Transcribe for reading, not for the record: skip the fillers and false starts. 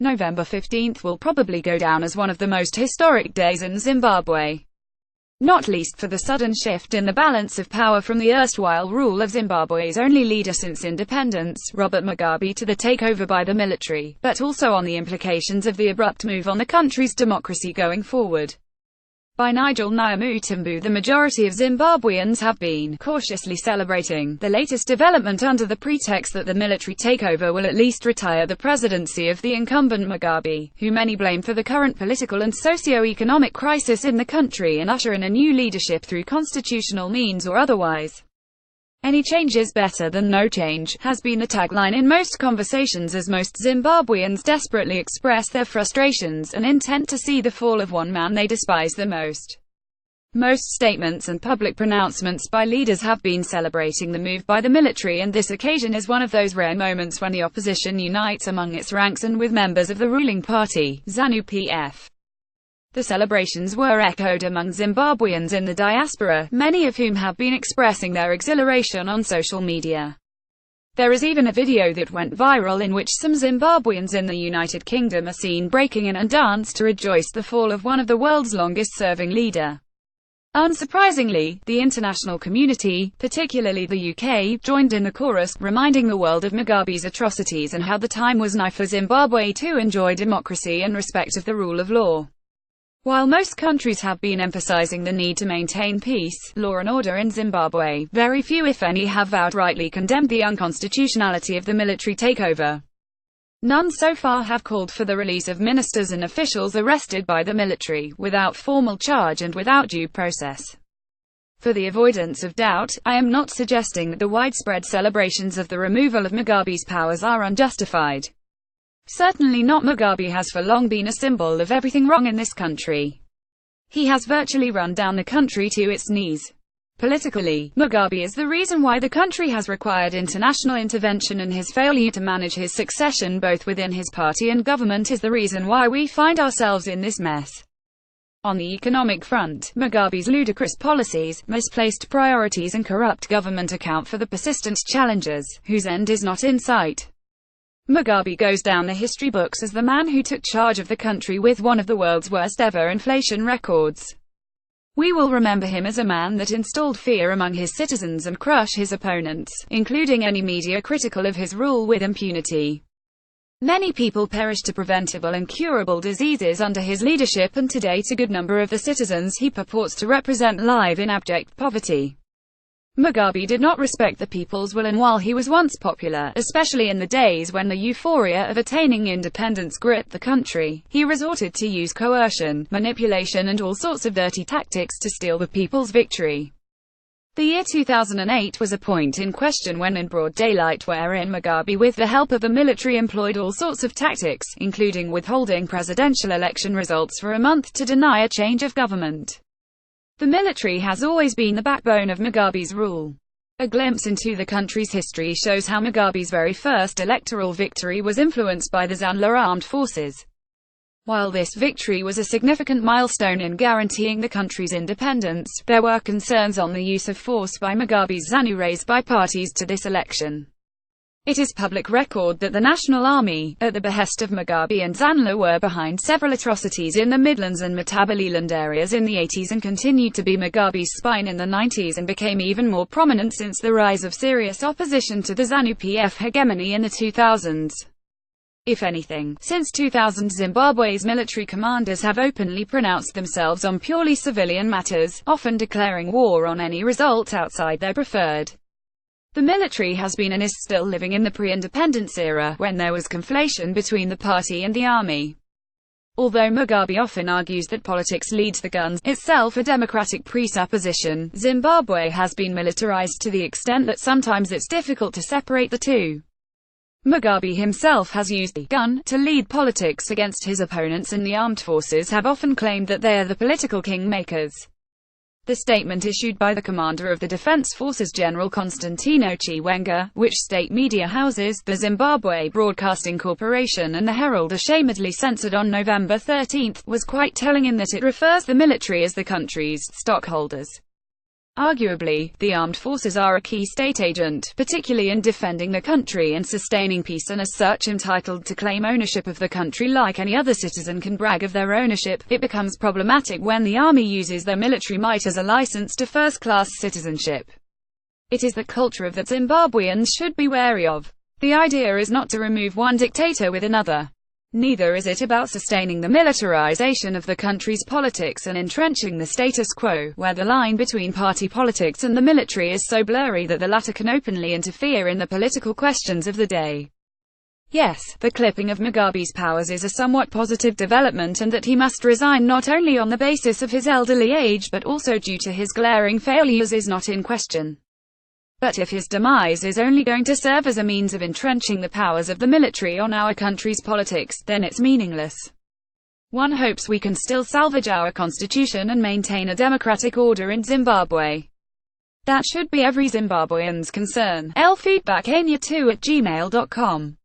November 15 will probably go down as one of the most historic days in Zimbabwe. Not least for the sudden shift in the balance of power from the erstwhile rule of Zimbabwe's only leader since independence, Robert Mugabe, to the takeover by the military, but also on the implications of the abrupt move on the country's democracy going forward. By Nigel Nyamutumbu, the majority of Zimbabweans have been cautiously celebrating the latest development under the pretext that the military takeover will at least retire the presidency of the incumbent Mugabe, who many blame for the current political and socio-economic crisis in the country, and usher in a new leadership through constitutional means or otherwise. "Any change is better than no change," has been the tagline in most conversations as most Zimbabweans desperately express their frustrations and intent to see the fall of one man they despise the most. Most statements and public pronouncements by leaders have been celebrating the move by the military, and this occasion is one of those rare moments when the opposition unites among its ranks and with members of the ruling party, ZANU-PF. The celebrations were echoed among Zimbabweans in the diaspora, many of whom have been expressing their exhilaration on social media. There is even a video that went viral in which some Zimbabweans in the United Kingdom are seen breaking in and dance to rejoice the fall of one of the world's longest-serving leader. Unsurprisingly, the international community, particularly the UK, joined in the chorus, reminding the world of Mugabe's atrocities and how the time was nigh for Zimbabwe to enjoy democracy and respect of the rule of law. While most countries have been emphasizing the need to maintain peace, law and order in Zimbabwe, very few if any have outrightly condemned the unconstitutionality of the military takeover. None so far have called for the release of ministers and officials arrested by the military, without formal charge and without due process. For the avoidance of doubt, I am not suggesting that the widespread celebrations of the removal of Mugabe's powers are unjustified. Certainly not. Mugabe has for long been a symbol of everything wrong in this country. He has virtually run down the country to its knees. Politically, Mugabe is the reason why the country has required international intervention, and his failure to manage his succession both within his party and government is the reason why we find ourselves in this mess. On the economic front, Mugabe's ludicrous policies, misplaced priorities and corrupt government account for the persistent challenges, whose end is not in sight. Mugabe goes down the history books as the man who took charge of the country with one of the world's worst ever inflation records. We will remember him as a man that installed fear among his citizens and crushed his opponents, including any media critical of his rule, with impunity. Many people perished to preventable and curable diseases under his leadership, and to date a good number of the citizens he purports to represent live in abject poverty. Mugabe did not respect the people's will, and while he was once popular, especially in the days when the euphoria of attaining independence gripped the country, he resorted to use coercion, manipulation and all sorts of dirty tactics to steal the people's victory. The year 2008 was a point in question when in broad daylight wherein Mugabe with the help of the military employed all sorts of tactics, including withholding presidential election results for a month to deny a change of government. The military has always been the backbone of Mugabe's rule. A glimpse into the country's history shows how Mugabe's very first electoral victory was influenced by the ZANU armed forces. While this victory was a significant milestone in guaranteeing the country's independence, there were concerns on the use of force by Mugabe's ZANU raised by parties to this election. It is public record that the National Army, at the behest of Mugabe and ZANU, were behind several atrocities in the Midlands and Matabeleland areas in the 80s and continued to be Mugabe's spine in the 90s, and became even more prominent since the rise of serious opposition to the ZANU-PF hegemony in the 2000s. If anything, since 2000 Zimbabwe's military commanders have openly pronounced themselves on purely civilian matters, often declaring war on any result outside their preferred. The military has been and is still living in the pre-independence era, when there was conflation between the party and the army. Although Mugabe often argues that politics leads the guns, itself a democratic presupposition, Zimbabwe has been militarized to the extent that sometimes it's difficult to separate the two. Mugabe himself has used the gun to lead politics against his opponents, and the armed forces have often claimed that they are the political kingmakers. The statement issued by the commander of the Defense Forces, General Constantino Chiwenga, which state media houses, the Zimbabwe Broadcasting Corporation and the Herald, ashamedly censored on November 13, was quite telling in that it refers the military as the country's stockholders. Arguably, the armed forces are a key state agent, particularly in defending the country and sustaining peace, and as such entitled to claim ownership of the country like any other citizen can brag of their ownership. It becomes problematic when the army uses their military might as a license to first-class citizenship. It is the culture that Zimbabweans should be wary of. The idea is not to remove one dictator with another. Neither is it about sustaining the militarization of the country's politics and entrenching the status quo, where the line between party politics and the military is so blurry that the latter can openly interfere in the political questions of the day. Yes, the clipping of Mugabe's powers is a somewhat positive development, and that he must resign not only on the basis of his elderly age but also due to his glaring failures is not in question. But if his demise is only going to serve as a means of entrenching the powers of the military on our country's politics, then it's meaningless. One hopes we can still salvage our constitution and maintain a democratic order in Zimbabwe. That should be every Zimbabwean's concern. lfeedbackania2@gmail.com